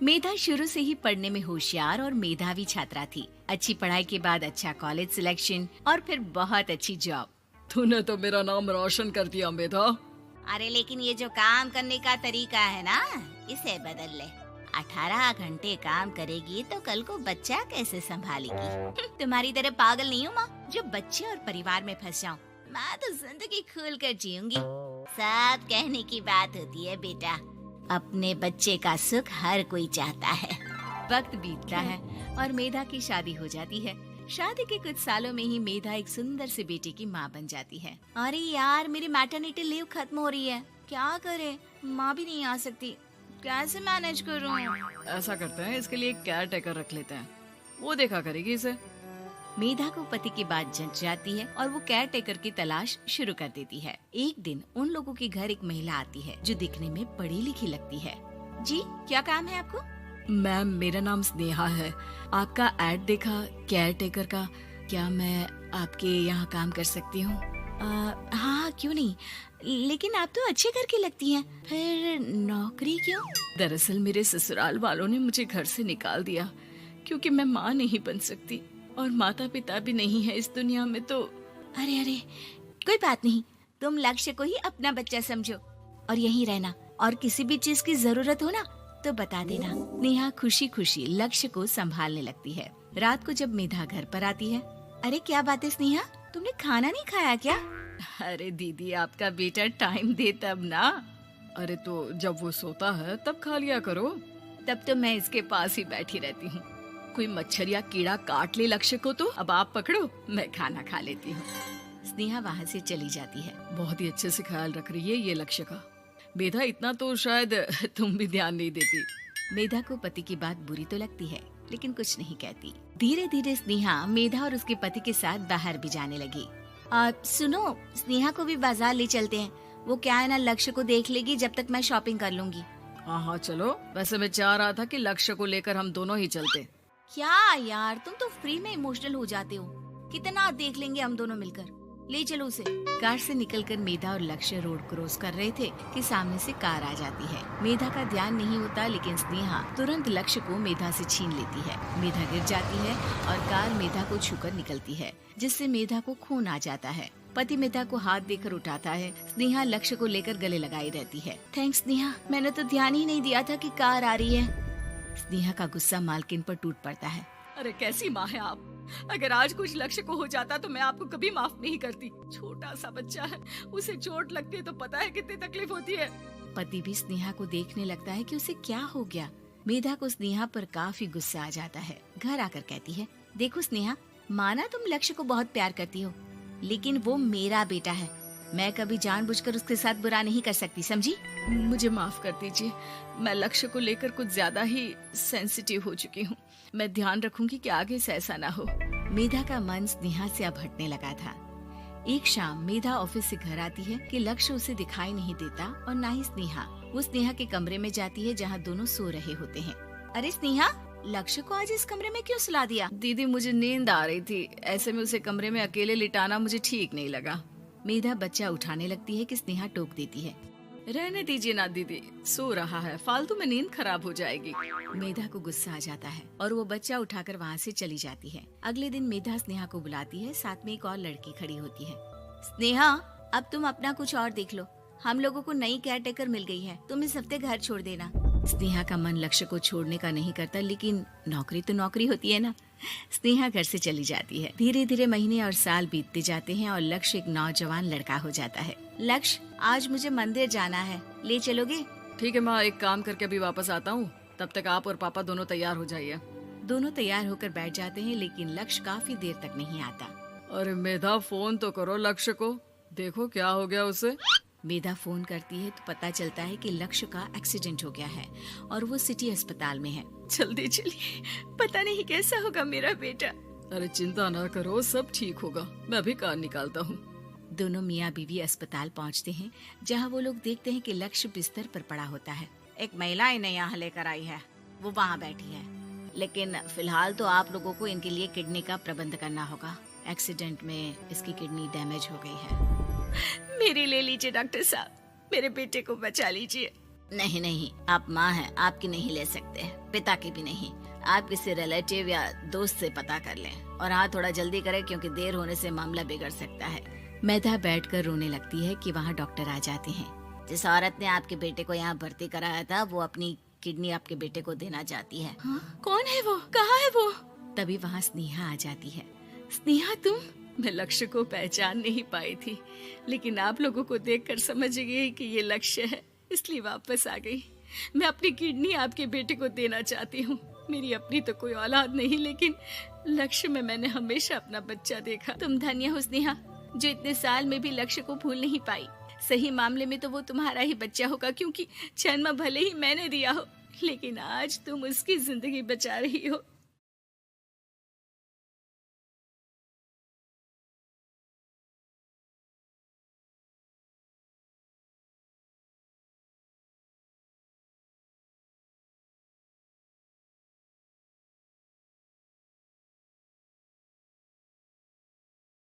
मेधा शुरू से ही पढ़ने में होशियार और मेधावी छात्रा थी। अच्छी पढ़ाई के बाद अच्छा कॉलेज सिलेक्शन और फिर बहुत अच्छी जॉब। तूने तो मेरा नाम रोशन कर दिया मेधा। अरे लेकिन ये जो काम करने का तरीका है ना, इसे बदल ले। 18 घंटे काम करेगी तो कल को बच्चा कैसे संभालेगी? तुम्हारी तरह पागल नहीं हूँ माँ, जो बच्चे और परिवार में फंस जाऊँ। मैं तो जिंदगी खुल कर जीऊंगी। सब कहने की बात होती है बेटा, अपने बच्चे का सुख हर कोई चाहता है। वक्त बीतता है और मेधा की शादी हो जाती है। शादी के कुछ सालों में ही मेधा एक सुंदर से बेटे की माँ बन जाती है। अरे यार, मेरी मैटरनिटी लीव खत्म हो रही है, क्या करे? माँ भी नहीं आ सकती, कैसे मैनेज करूँ? ऐसा करते हैं, इसके लिए एक केयर टेकर रख लेते हैं, वो देखा करेगी इसे। मेधा को पति की बात जंच जाती है और वो केयर टेकर की तलाश शुरू कर देती है। एक दिन उन लोगों के घर एक महिला आती है जो दिखने में पढ़ी लिखी लगती है। जी, क्या काम है आपको? मैम, मेरा नाम स्नेहा है। आपका एड देखा केयर टेकर का, क्या मैं आपके यहाँ काम कर सकती हूँ? हाँ, क्यों नहीं, लेकिन आप तो अच्छे घर की लगती हैं, फिर नौकरी क्यों? दरअसल मेरे ससुराल वालों ने मुझे घर से निकाल दिया क्योंकि मैं माँ नहीं बन सकती और माता पिता भी नहीं है इस दुनिया में। तो अरे अरे, कोई बात नहीं, तुम लक्ष्य को ही अपना बच्चा समझो और यहीं रहना, और किसी भी चीज की जरूरत हो ना तो बता देना। नेहा खुशी खुशी लक्ष्य को संभालने लगती है। रात को जब मेधा घर पर आती है, अरे क्या बात है स्नेहा, तुमने खाना नहीं खाया क्या? अरे दीदी, आपका बेटा टाइम दे तब ना। अरे तो जब वो सोता है तब खा लिया करो। तब तो मैं इसके पास ही बैठी रहती हूँ। कोई मच्छर या कीड़ा काट ले लक्ष्य को तो अब आप पकड़ो, मैं खाना खा लेती हूँ। स्नेहा वहाँ से चली जाती है। बहुत ही अच्छे से ख्याल रख रही है ये लक्ष्य का। मेधा, इतना तो शायद तुम भी ध्यान नहीं देती। मेधा को पति की बात बुरी तो लगती है, लेकिन कुछ नहीं कहती। धीरे धीरे स्नेहा मेधा और उसके पति के साथ बाहर भी जाने लगी। सुनो, स्नेहा को भी बाजार ले चलते हैं, वो क्या है ना, लक्ष्य को देख लेगी जब तक मैं शॉपिंग कर लूंगी। हाँ हाँ चलो, वैसे मैं चाह रहा था कि लक्ष्य को लेकर हम दोनों ही चलते। क्या यार, तुम तो फ्री में इमोशनल हो जाते हो, कितना देख लेंगे हम दोनों मिलकर, ले चलो उसे। कार से निकलकर मेधा और लक्ष्य रोड क्रॉस कर रहे थे कि सामने से कार आ जाती है। मेधा का ध्यान नहीं होता, लेकिन स्नेहा तुरंत लक्ष्य को मेधा से छीन लेती है। मेधा गिर जाती है और कार मेधा को छूकर निकलती है, जिससे मेधा को खून आ जाता है। पति मेधा को हाथ देकर उठाता है। स्नेहा लक्ष्य को लेकर गले लगाई रहती है। थैंक्स स्नेहा, मैंने तो ध्यान ही नहीं दिया था कि कार आ रही है। स्नेहा का गुस्सा मालकिन पर टूट पड़ता है। अरे कैसी माँ है आप, अगर आज कुछ लक्ष्य को हो जाता तो मैं आपको कभी माफ नहीं करती। छोटा सा बच्चा है, उसे चोट लगती है तो पता है कितनी तकलीफ होती है। पति भी स्नेहा को देखने लगता है कि उसे क्या हो गया। मेधा को स्नेहा पर काफी गुस्सा आ जाता है। घर आकर कहती है, देखो स्नेहा, माना तुम लक्ष्य को बहुत प्यार करती हो, लेकिन वो मेरा बेटा है, मैं कभी जानबूझकर उसके साथ बुरा नहीं कर सकती, समझी? मुझे माफ कर दीजिए, मैं लक्ष्य को लेकर कुछ ज्यादा ही सेंसिटिव हो चुकी हूँ। मैं ध्यान रखूंगी कि आगे से ऐसा ना हो। मेधा का मन स्नेहा से अब हटने लगा था। एक शाम मेधा ऑफिस से घर आती है कि लक्ष्य उसे दिखाई नहीं देता और ना ही स्नेहा। वो स्नेहा के कमरे में जाती है जहाँ दोनों सो रहे होते हैं। अरे स्नेहा, लक्ष्य को आज इस कमरे में क्यों सुला दिया? दीदी, मुझे नींद आ रही थी, ऐसे में उसे कमरे में अकेले लिटाना मुझे ठीक नहीं लगा। मेधा बच्चा उठाने लगती है कि स्नेहा टोक देती है। रहने दीजिए ना दीदी, सो रहा है, फालतू में नींद खराब हो जाएगी। मेधा को गुस्सा आ जाता है और वो बच्चा उठाकर वहाँ से चली जाती है। अगले दिन मेधा स्नेहा को बुलाती है, साथ में एक और लड़की खड़ी होती है। स्नेहा, अब तुम अपना कुछ और देख लो, हम लोगों को नई केयर टेकर मिल गई है, तुम इस हफ्ते घर छोड़ देना। स्नेहा का मन लक्ष्य को छोड़ने का नहीं करता, लेकिन नौकरी तो नौकरी होती है ना। स्नेहा घर से चली जाती है। धीरे धीरे महीने और साल बीतते जाते हैं और लक्ष्य एक नौजवान लड़का हो जाता है। लक्ष्य, आज मुझे मंदिर जाना है, ले चलोगे? ठीक है माँ, एक काम करके अभी वापस आता हूँ, तब तक आप और पापा दोनों तैयार हो जाइए। दोनों तैयार होकर बैठ जाते हैं, लेकिन लक्ष्य काफी देर तक नहीं आता। अरे मेधा, फोन तो करो लक्ष्य को, देखो क्या हो गया उसे। मेधा फोन करती है तो पता चलता है कि लक्ष्य का एक्सीडेंट हो गया है और वो सिटी अस्पताल में है। जल्दी चलिए, पता नहीं कैसा होगा मेरा बेटा। अरे चिंता ना करो, सब ठीक होगा, मैं अभी कार निकालता हूँ। दोनों मियाँ बीवी अस्पताल पहुँचते हैं, जहाँ वो लोग देखते हैं कि लक्ष्य बिस्तर पर पड़ा होता है। एक महिला इन्हें यहाँ लेकर आई है, वो वहाँ बैठी है, लेकिन फिलहाल तो आप लोगों को इनके लिए किडनी का प्रबंध करना होगा। एक्सीडेंट में इसकी किडनी डैमेज हो गई है। मेरी ले लीजिए डॉक्टर साहब, मेरे बेटे को बचा लीजिए। नहीं नहीं, आप माँ हैं, आपकी नहीं ले सकते, पिता की भी नहीं। आप किसी रिलेटिव या दोस्त से पता कर लें और हाँ थोड़ा जल्दी करें क्योंकि देर होने से मामला बिगड़ सकता है। मेधा बैठकर रोने लगती है कि वहाँ डॉक्टर आ जाते हैं। जिस औरत ने आपके बेटे को यहाँ भर्ती कराया था वो अपनी किडनी आपके बेटे को देना चाहती है। हाँ? कौन है वो? कहाँ है वो? तभी वहाँ स्नेहा आ जाती है। स्नेहा तुम? मैं लक्ष्य को पहचान नहीं पाई थी, लेकिन आप लोगों को देखकर समझ गई कि ये लक्ष्य है, इसलिए वापस आ गई। मैं अपनी किडनी आपके बेटे को देना चाहती हूँ। मेरी अपनी तो कोई औलाद नहीं, लेकिन लक्ष्य में मैंने हमेशा अपना बच्चा देखा। तुम धन्य हो स्नेहा, जो इतने साल में भी लक्ष्य को भूल नहीं पाई। सही मामले में तो वो तुम्हारा ही बच्चा होगा, क्योंकि जन्म भले ही मैंने दिया हो, लेकिन आज तुम उसकी जिंदगी बचा रही हो।